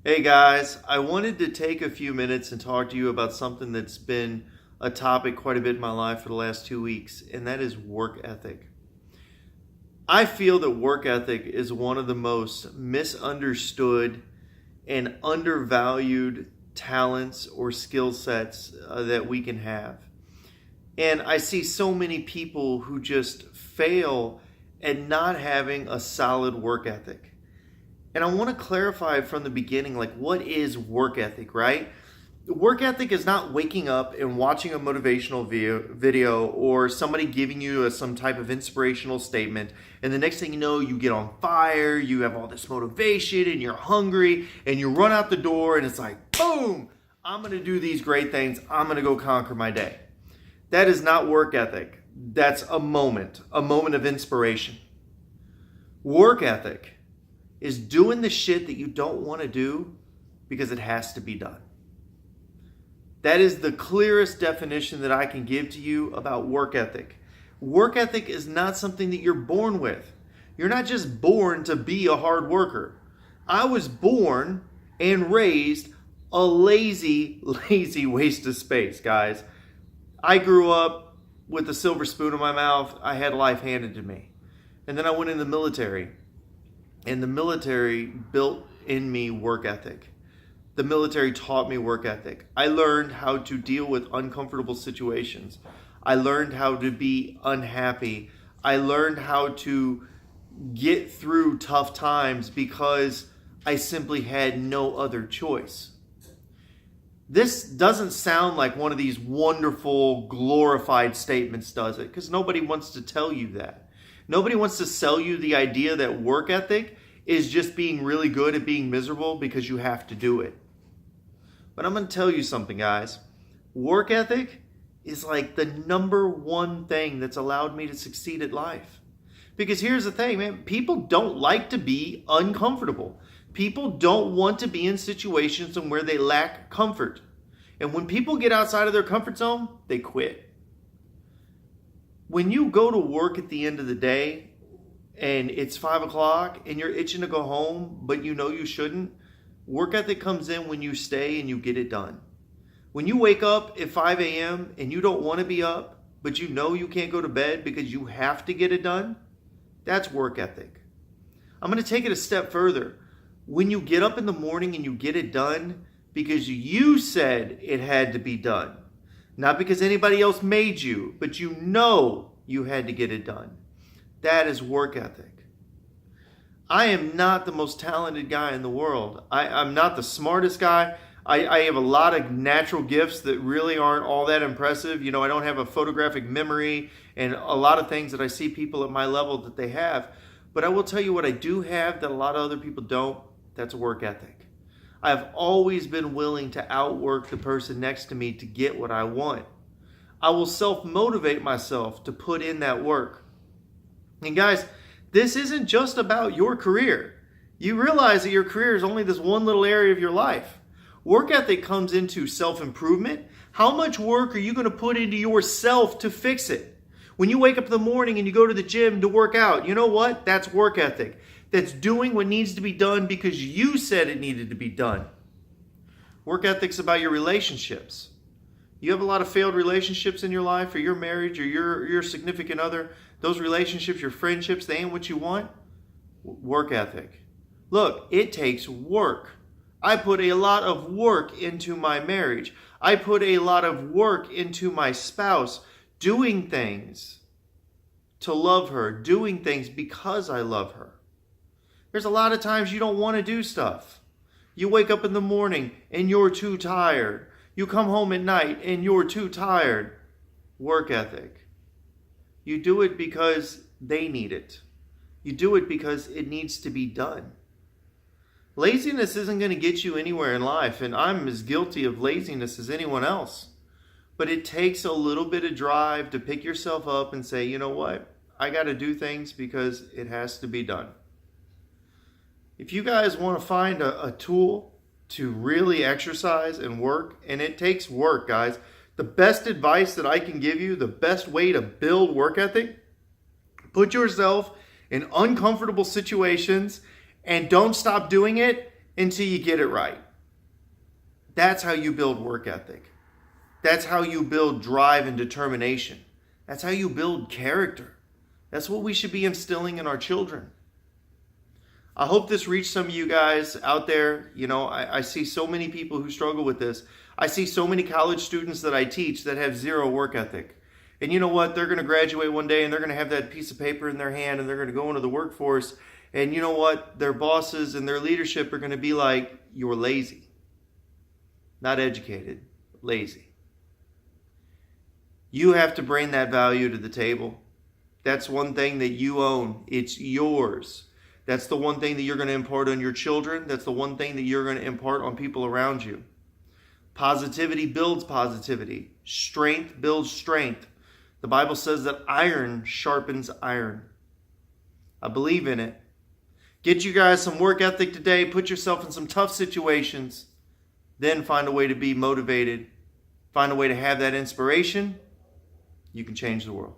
Hey guys, I wanted to take a few minutes and talk to you about something that's been a topic quite a bit in my life for the last 2 weeks, and that is work ethic. I feel that work ethic is one of the most misunderstood and undervalued talents or skill sets that we can have. And I see so many people who just fail at not having a solid work ethic. And I want to clarify from the beginning, like, what is work ethic, right? Work ethic is not waking up and watching a motivational video or somebody giving you some type of inspirational statement. And the next thing you know, you get on fire, you have all this motivation and you're hungry and you run out the door and it's like, boom, I'm going to do these great things. I'm going to go conquer my day. That is not work ethic. That's a moment of inspiration. Work ethic is doing the shit that you don't want to do because it has to be done. That is the clearest definition that I can give to you about work ethic. Work ethic is not something that you're born with. You're not just born to be a hard worker. I was born and raised a lazy waste of space, guys. I grew up with a silver spoon in my mouth. I had life handed to me. And then I went in the military. And the military built in me work ethic. The military taught me work ethic. I learned how to deal with uncomfortable situations. I learned how to be unhappy. I learned how to get through tough times because I simply had no other choice. This doesn't sound like one of these wonderful, glorified statements, does it? Because nobody wants to tell you that. Nobody wants to sell you the idea that work ethic is just being really good at being miserable because you have to do it. But I'm going to tell you something, guys. Work ethic is like the number one thing that's allowed me to succeed at life. Because here's the thing, man. People don't like to be uncomfortable. People don't want to be in situations where they lack comfort. And when people get outside of their comfort zone, they quit. When you go to work at the end of the day and it's 5 o'clock and you're itching to go home, but you know you shouldn't, work ethic comes in when you stay and you get it done. When you wake up at 5 a.m. and you don't want to be up, but you know you can't go to bed because you have to get it done, that's work ethic. I'm going to take it a step further. When you get up in the morning and you get it done because you said it had to be done, not because anybody else made you, but you know you had to get it done. That is work ethic. I am not the most talented guy in the world. I'm not the smartest guy. I have a lot of natural gifts that really aren't all that impressive. You know, I don't have a photographic memory and a lot of things that I see people at my level that they have. But I will tell you what I do have that a lot of other people don't. That's work ethic. I've always been willing to outwork the person next to me to get what I want. I will self-motivate myself to put in that work. And guys, this isn't just about your career. You realize that your career is only this one little area of your life. Work ethic comes into self-improvement. How much work are you going to put into yourself to fix it? When you wake up in the morning and you go to the gym to work out, you know what? That's work ethic. That's doing what needs to be done because you said it needed to be done. Work ethic's about your relationships. You have a lot of failed relationships in your life, or your marriage, or your significant other. Those relationships, your friendships, they ain't what you want. Work ethic. Look, it takes work. I put a lot of work into my marriage. I put a lot of work into my spouse, doing things to love her, doing things because I love her. There's a lot of times you don't want to do stuff. You wake up in the morning and you're too tired. You come home at night and you're too tired. Work ethic. You do it because they need it. You do it because it needs to be done. Laziness isn't going to get you anywhere in life, and I'm as guilty of laziness as anyone else. But it takes a little bit of drive to pick yourself up and say, you know what? I got to do things because it has to be done. If you guys want to find a tool to really exercise and work, and it takes work, guys, the best advice that I can give you, the best way to build work ethic, put yourself in uncomfortable situations and don't stop doing it until you get it right. That's how you build work ethic. That's how you build drive and determination. That's how you build character. That's what we should be instilling in our children. I hope this reached some of you guys out there. You know, I see so many people who struggle with this. I see so many college students that I teach that have zero work ethic. And you know what? They're going to graduate one day and they're going to have that piece of paper in their hand and they're going to go into the workforce. And you know what? Their bosses and their leadership are going to be like, you're lazy. Not educated, lazy. You have to bring that value to the table. That's one thing that you own. It's yours. That's the one thing that you're going to impart on your children. That's the one thing that you're going to impart on people around you. Positivity builds positivity. Strength builds strength. The Bible says that iron sharpens iron. I believe in it. Get you guys some work ethic today. Put yourself in some tough situations. Then find a way to be motivated. Find a way to have that inspiration. You can change the world.